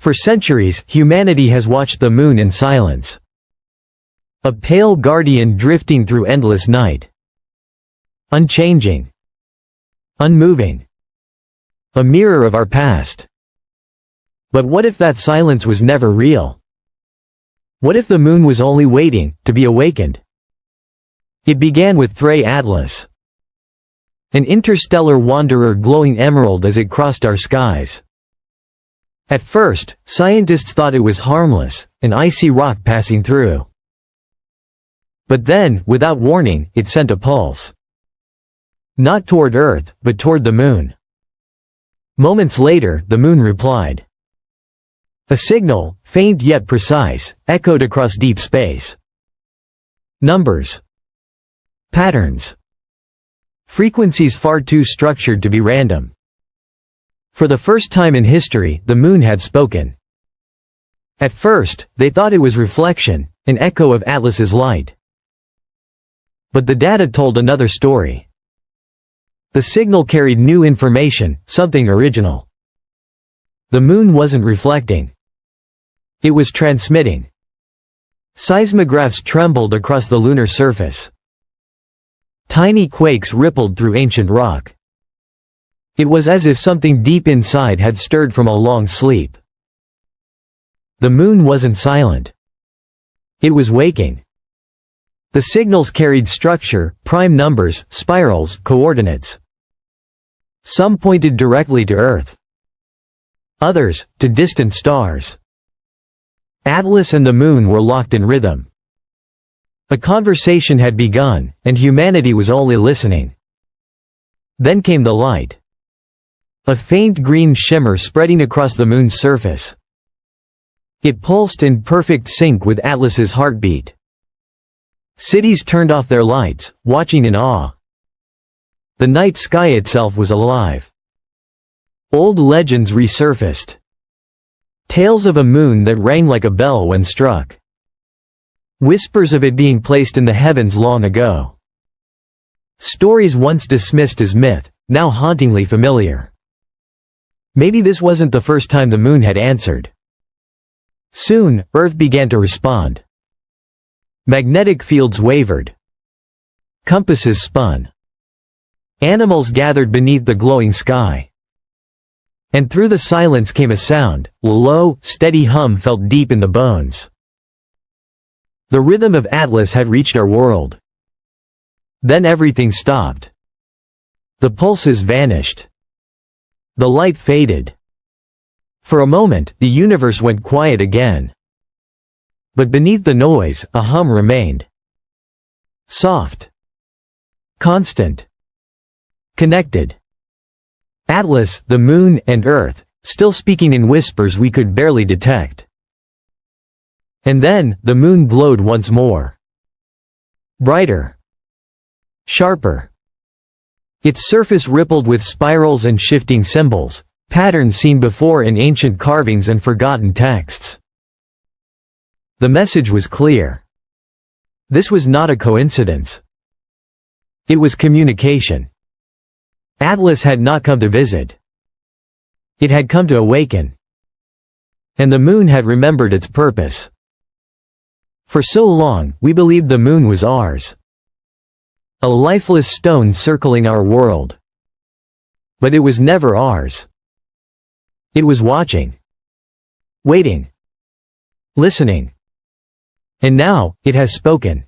For centuries, humanity has watched the moon in silence. A pale guardian drifting through endless night. Unchanging. Unmoving. A mirror of our past. But what if that silence was never real? What if the moon was only waiting to be awakened? It began with Thray Atlas, an interstellar wanderer glowing emerald as it crossed our skies. At first, scientists thought it was harmless, an icy rock passing through. But then, without warning, it sent a pulse. Not toward Earth, but toward the moon. Moments later, the moon replied. A signal, faint yet precise, echoed across deep space. Numbers. Patterns. Frequencies far too structured to be random. For the first time in history, the moon had spoken. At first, they thought it was reflection, an echo of Atlas's light. But the data told another story. The signal carried new information, something original. The moon wasn't reflecting. It was transmitting. Seismographs trembled across the lunar surface. Tiny quakes rippled through ancient rock. It was as if something deep inside had stirred from a long sleep. The moon wasn't silent. It was waking. The signals carried structure, prime numbers, spirals, coordinates. Some pointed directly to Earth. Others, to distant stars. Atlas and the moon were locked in rhythm. A conversation had begun, and humanity was only listening. Then came the light. A faint green shimmer spreading across the moon's surface. It pulsed in perfect sync with Atlas's heartbeat. Cities turned off their lights, watching in awe. The night sky itself was alive. Old legends resurfaced. Tales of a moon that rang like a bell when struck. Whispers of it being placed in the heavens long ago. Stories once dismissed as myth, now hauntingly familiar. Maybe this wasn't the first time the moon had answered. Soon, Earth began to respond. Magnetic fields wavered. Compasses spun. Animals gathered beneath the glowing sky. And through the silence came a sound, a low, steady hum felt deep in the bones. The rhythm of Atlas had reached our world. Then everything stopped. The pulses vanished. The light faded. For a moment, the universe went quiet again. But beneath the noise, a hum remained. Soft. Constant. Connected. Atlas, the moon, and Earth, still speaking in whispers we could barely detect. And then, the moon glowed once more. Brighter. Sharper. Its surface rippled with spirals and shifting symbols, patterns seen before in ancient carvings and forgotten texts. The message was clear. This was not a coincidence. It was communication. Atlas had not come to visit. It had come to awaken. And the moon had remembered its purpose. For so long, we believed the moon was ours. A lifeless stone circling our world. But it was never ours. It was watching. Waiting. Listening. And now, it has spoken.